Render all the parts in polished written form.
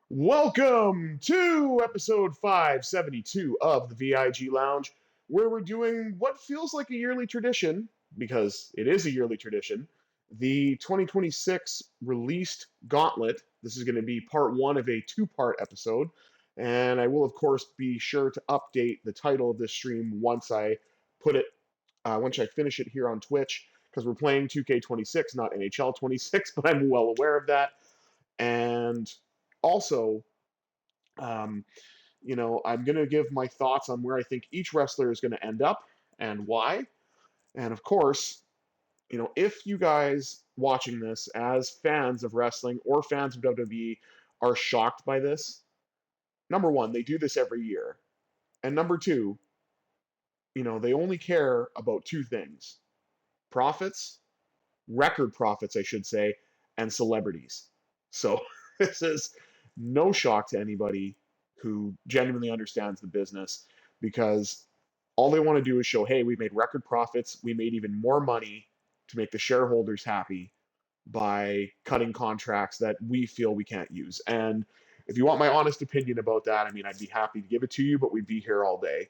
Welcome to episode 572 of the VIG Lounge, where we're doing what feels like a yearly tradition, because it is a yearly tradition, the 2026 Released Gauntlet. This is going to be part one of a two-part episode, and I will, of course, be sure to update the title of this stream once I finish it here on Twitch, because we're playing 2K26, not NHL 26, but I'm well aware of that. And also, I'm going to give my thoughts on where I think each wrestler is going to end up and why. And of course, if you guys watching this as fans of wrestling or fans of WWE are shocked by this, number one, they do this every year. And number two, they only care about two things: profits, record profits, I should say, and celebrities. So this is no shock to anybody who genuinely understands the business, because all they want to do is show, hey, we made record profits. We made even more money to make the shareholders happy by cutting contracts that we feel we can't use. And if you want my honest opinion about that, I'd be happy to give it to you, but we'd be here all day.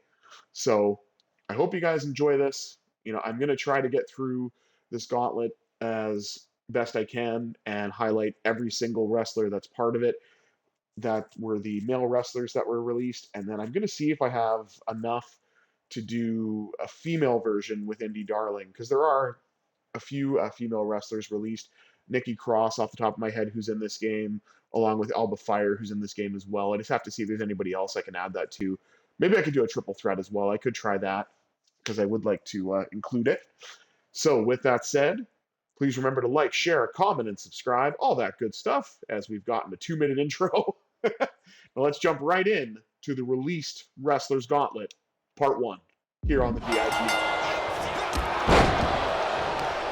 So I hope you guys enjoy this. I'm going to try to get through this gauntlet as best I can and highlight every single wrestler that's part of it, that were the male wrestlers that were released. And then I'm going to see if I have enough to do a female version with Indy Darling, because there are a few female wrestlers released. Nikki Cross, off the top of my head, who's in this game, along with Alba Fire, who's in this game as well. I just have to see if there's anybody else I can add that to. Maybe I could do a triple threat as well. I could try that, because I would like to include it. So with that said, please remember to like, share, comment, and subscribe. All that good stuff, as we've gotten a 2-minute intro. Now let's jump right in to the Released Wrestlers Gauntlet, Part 1, here on the VIG Lounge.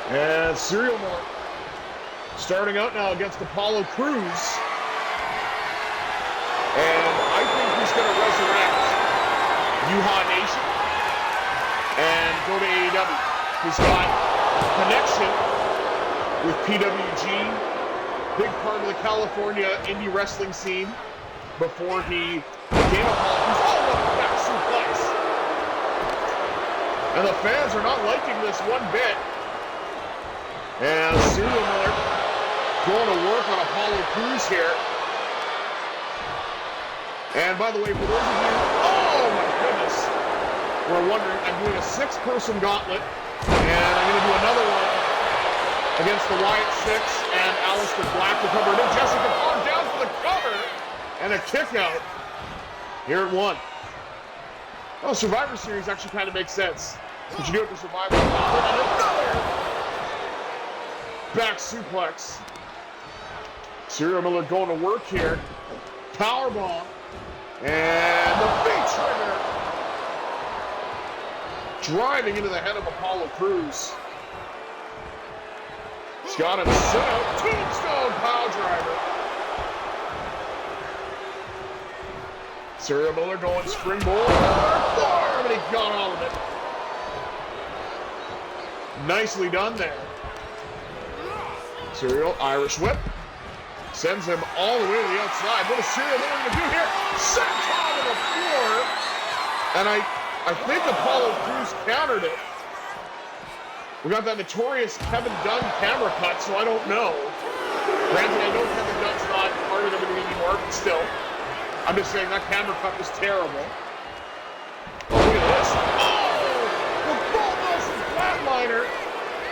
And SerialMiller starting out now against Apolo Crews. And I think he's going to resurrect Yuha Nation and go to AEW. He's got connection with PWG, big part of the California indie wrestling scene before he became Apollo Crews. Oh, what a back suplex! And the fans are not liking this one bit. And SerialMiller going to work on Apolo Crews here. And by the way, for those of you, oh my goodness, we're wondering, I'm doing a 6-person gauntlet, and I'm going to do another one against the Wyatt Six and Aleister Black to cover it in. Jessica Parr down for the cover and a kick out here at 1. Oh, Survivor Series actually kind of makes sense. But you do it for Survivor. And another back suplex. SerialMiller going to work here. Powerbomb. And the big trigger. Driving into the head of Apolo Crews. He's got him set up. Tombstone pile driver. SerialMiller going springboard. Form, and he got all of it. Nicely done there. Serial, Irish whip. Sends him all the way to the outside. What is SerialMiller going to do here? Senton to the floor. And I think Apolo Crews countered it. We got that notorious Kevin Dunn camera cut, so I don't know. Granted, I know Kevin Dunn's not part of WWE anymore, but still. I'm just saying that camera cut was terrible. Oh, look at this. Oh! The Bull Nelson flatliner.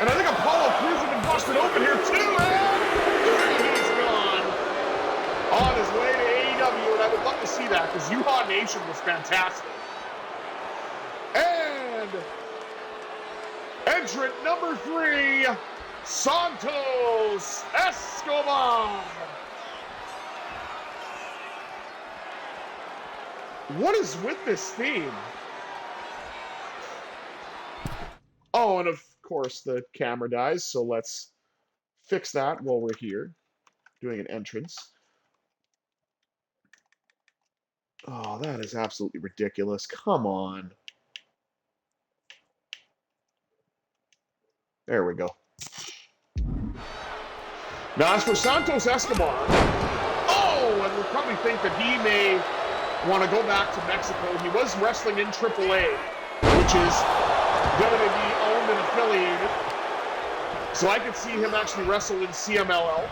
And I think Apolo Crews has been busted open here, too. And he's gone. On his way to AEW, and I would love to see that, because Yuha Nation was fantastic. And entrant number 3, Santos Escobar. What is with this theme? Oh, and of course the camera dies, so let's fix that while we're here doing an entrance. Oh, that is absolutely ridiculous. Come on. There we go. Now, as for Santos Escobar, oh, and we're probably actually think that he may want to go back to Mexico. He was wrestling in AAA, which is WWE owned and affiliated. So I could see him actually wrestle in CMLL.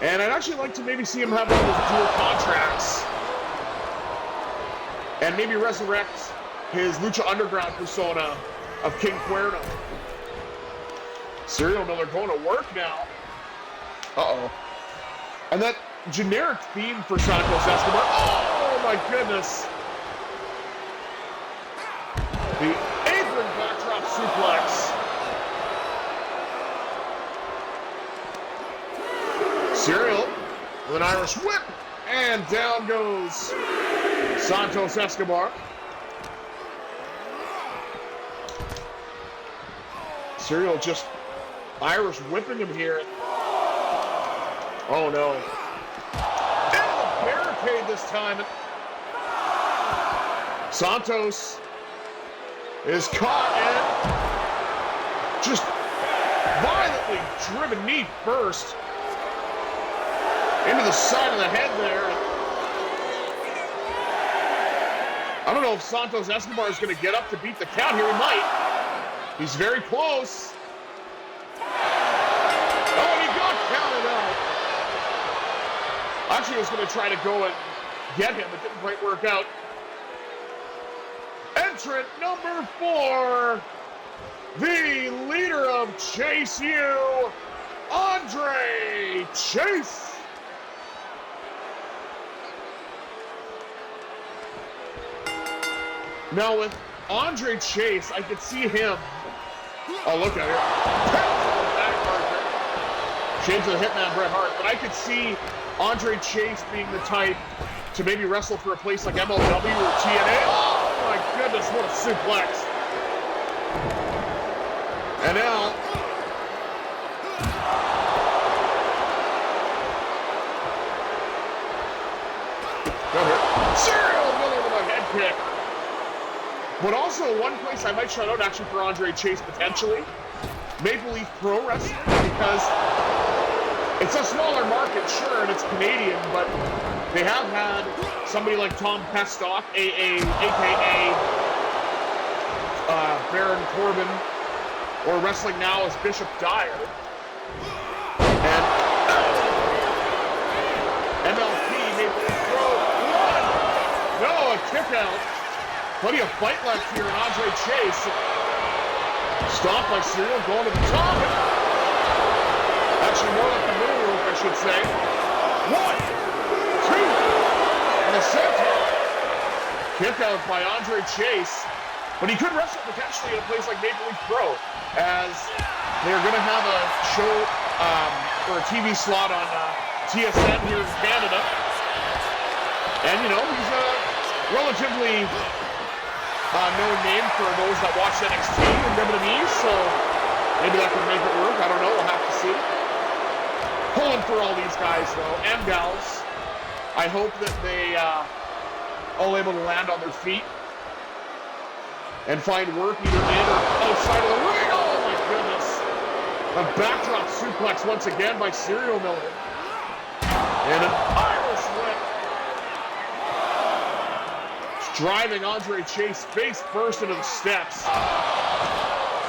And I'd actually like to maybe see him have one of those dual contracts and maybe resurrect his Lucha Underground persona of King Cuerno. SerialMiller going to work now. Uh-oh. And that generic theme for Santos Escobar. Oh, my goodness. The apron backdrop suplex. Serial with an Irish whip. And down goes Santos Escobar. Serial just Irish whipping him here. Oh no. And the barricade this time. Santos is caught and just violently driven knee first into the side of the head there. I don't know if Santos Escobar is going to get up to beat the count here. He might. He's very close. Oh, and he got counted out. Actually, I was going to try to go and get him. It didn't quite work out. Entrant number 4, the leader of Chase U, Andre Chase. Now with Andre Chase, I could see him. Oh, look at it. Shades of the Hitman Bret Hart, but I could see Andre Chase being the type to maybe wrestle for a place like MLW or TNA. Oh my goodness, what a suplex. And now, go ahead. SerialMiller with a head kick. But also one place I might shout out actually for Andre Chase potentially, Maple Leaf Pro Wrestling, because it's a smaller market, sure, and it's Canadian, but they have had somebody like Tom Pestock, a.k.a. Baron Corbin, or wrestling now as Bishop Dyer. And MLP, Maple Leaf Pro, one! No, a kick out. Plenty of fight left here in Andre Chase. Stopped by Serial, going to the top. Actually, more like the middle rope, I should say. 1, 2, and a senton. Kick out by Andre Chase. But he could wrestle potentially in a place like Maple Leaf Pro, as they're going to have a show or a TV slot on TSN here in Canada. And, you know, he's a relatively known name for those that watch NXT and WWE, so maybe that could make it work. I don't know. We'll have to see. Pulling for all these guys, though, and gals. I hope that they all able to land on their feet and find work either in or outside of the ring. Oh, my goodness. A backdrop suplex once again by SerialMiller. And an Irish whip. Driving Andre Chase face first into the steps.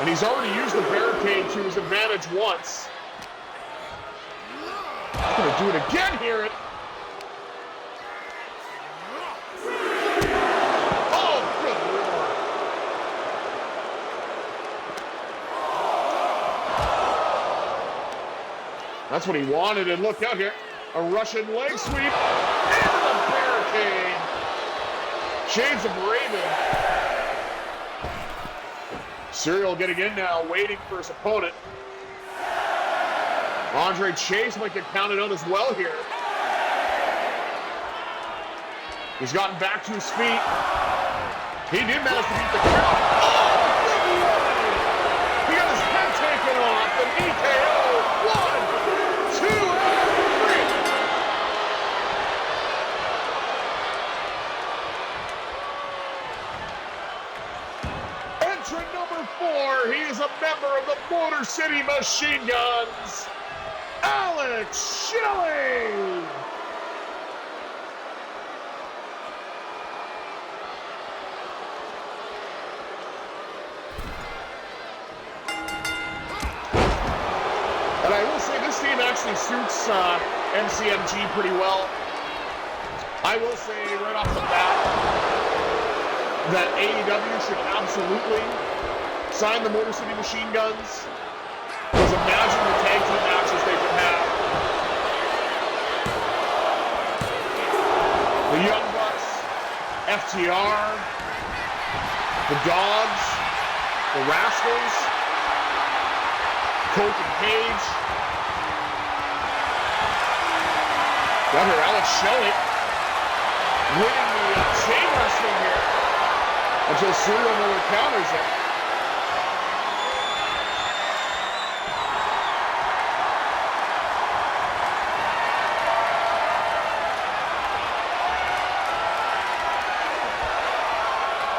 And he's already used the barricade to his advantage once. He's going to do it again here. Oh, good lord. That's what he wanted, and look out here. A Russian leg sweep into the barricade. Shades of Raven. Serial getting in now, waiting for his opponent. Andre Chase might get counted out as well here. He's gotten back to his feet. He did manage to beat the count. Oh, good lord! He got his head taken off. An EKO. 1, 2, and 3. Entrant number 4. He is a member of the Motor City Machine Guns, Alex Shelly. actually suits MCMG pretty well. I will say right off the bat that AEW should absolutely sign the Motor City Machine Guns. Because imagine the tag team matches they could have. The Young Bucks, FTR, the Dogs, the Rascals, Coke and Page. Got here, Alex Shelly winning the chain wrestling here until SerialMiller counters it.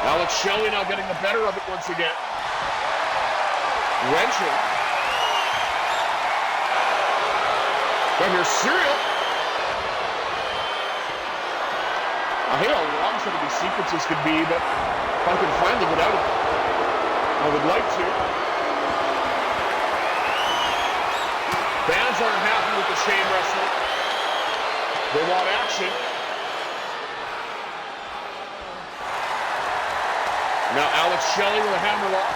Alex Shelly now getting the better of it once again. Wrenching. Got here, Serial. I hate how long some of these sequences could be, but if I can finally get out of it, I would like to. Fans aren't happy with the chain wrestling. They want action. Now Alex Shelly with a hammerlock.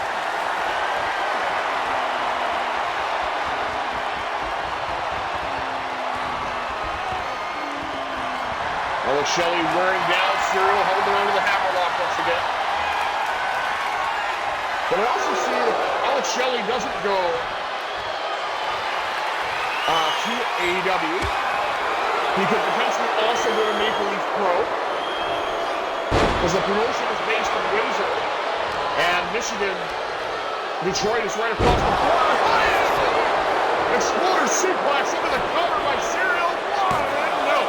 Alex Shelly wearing down Serial, holding on to the hammerlock once again. But I also see that Alex Shelly doesn't go to AEW. He could potentially also go to Maple Leaf Pro, because the promotion is based in Windsor, and Michigan, Detroit is right across the border. Exploder suplex into the cover by Serial. No.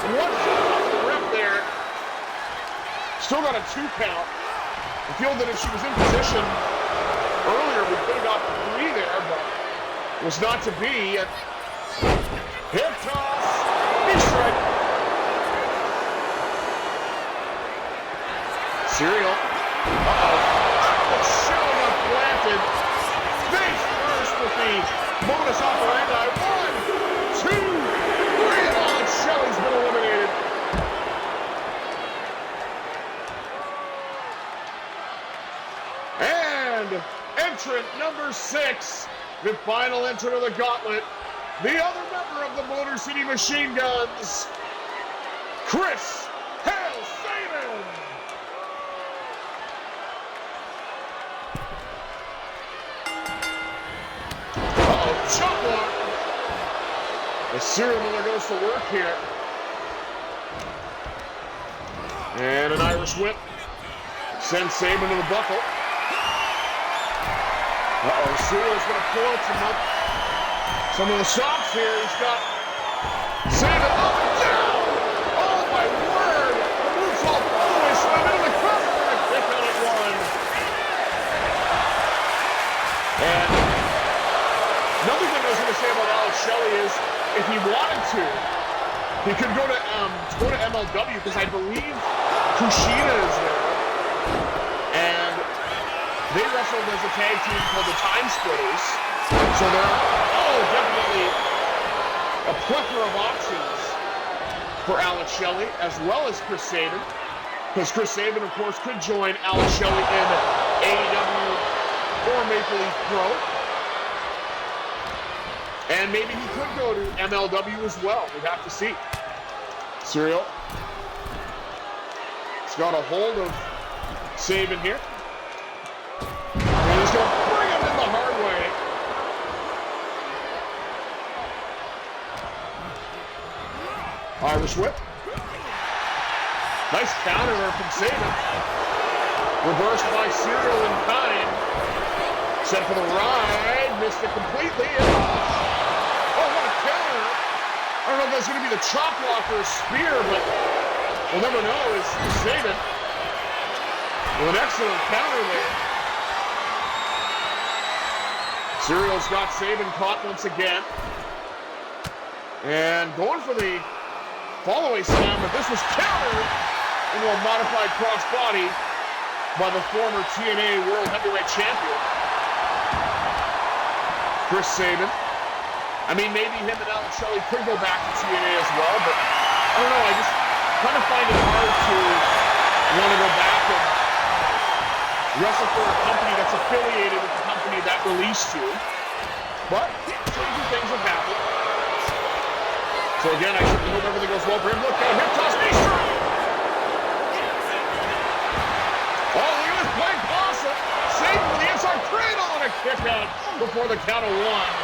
One shot off the rip there. Still got a 2 count. I feel that if she was in position earlier, we could have got 3 there, but it was not to be. And hip toss. Knee strike. Serial. Alex Shelly got planted. Face first with the bonus operandi. 1, 2, 3. Alex Shelly's been eliminated. And entrant number 6, the final entrant of the gauntlet, the other member of the Motor City Machine Guns, Chris Sabin. Chop block. As SerialMiller goes to work here. And an Irish whip. Sends Sabin to the buckle. Serial's going to pull out some of the stops here. He's got Sabin up and down. Oh my word. The moonsault all the way slam into the cover and a kick out at 1. And another thing I was going to say about Alex Shelly is, if he wanted to, he could go to MLW, because I believe Kushida is there, and they wrestled as a tag team called the Time Splitters. So there are definitely a plethora of options for Alex Shelly, as well as Chris Sabin, because Chris Sabin, of course, could join Alex Shelly in AEW or Maple Leaf Pro. And maybe he could go to MLW as well. We'd have to see. Serial. He's got a hold of Sabin here. And he's going to bring him in the hard way. Irish whip. Nice counter there from Sabin. Reversed by Serial in time. Set for the ride. Missed it completely. I don't know if that's going to be the chop block or a spear, but we'll never know. Is Sabin with an excellent counter there. Serial's got Sabin caught once again. And going for the follow-away slam, but this was countered into a modified crossbody by the former TNA World Heavyweight Champion, Chris Sabin. I mean, maybe him and Alex Shelly could go back to TNA as well, but I don't know. I just kind of find it hard to want to go back and wrestle for a company that's affiliated with the company that released you. But changing things have happened. So again, I certainly hope everything goes well for him. Look at him, toss knee strike. Oh, look at this play possum. Sabin with the inside cradle and a kick out before the count of one.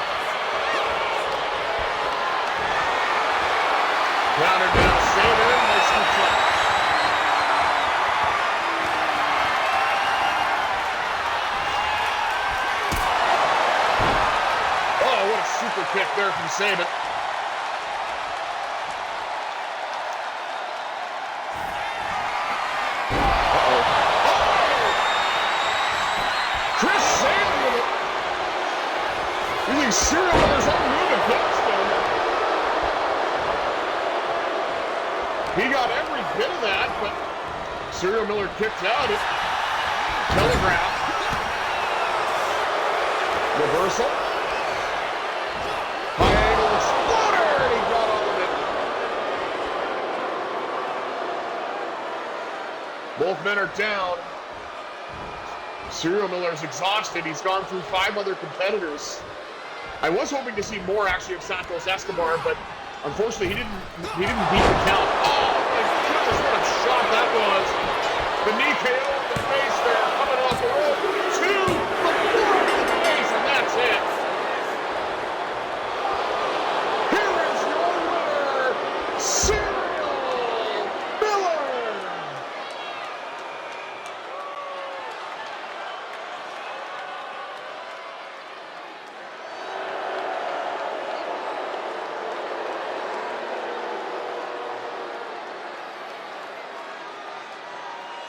Counter down, Sabin, nice and flat. Oh, what a super kick there from Sabin. Using SerialMiller's own move and kicks him. He got every bit of that, but SerialMiller kicked out. It telegraphed. Reversal. High angle exploder, and he got all of it. Both men are down. SerialMiller's exhausted. He's gone through 5 other competitors. I was hoping to see more actually of Santos Escobar, but unfortunately he didn't beat the count. Oh my goodness, what a shot that was! The knee KO in the face there, coming off the rope. 2 before the face, and that's it. Here is your winner, SerialMiller.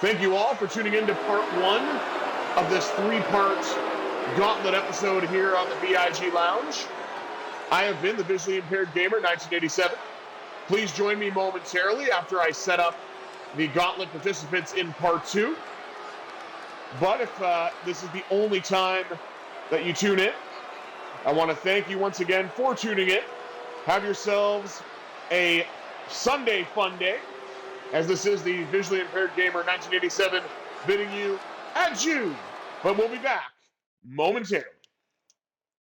Thank you all for tuning in to part 1 of this 3-part Gauntlet episode here on the VIG Lounge. I have been the Visually Impaired Gamer 1987. Please join me momentarily after I set up the Gauntlet participants in part 2. But if this is the only time that you tune in, I want to thank you once again for tuning in. Have yourselves a Sunday fun day, as this is the Visually Impaired Gamer 1987 bidding you adieu. But we'll be back momentarily.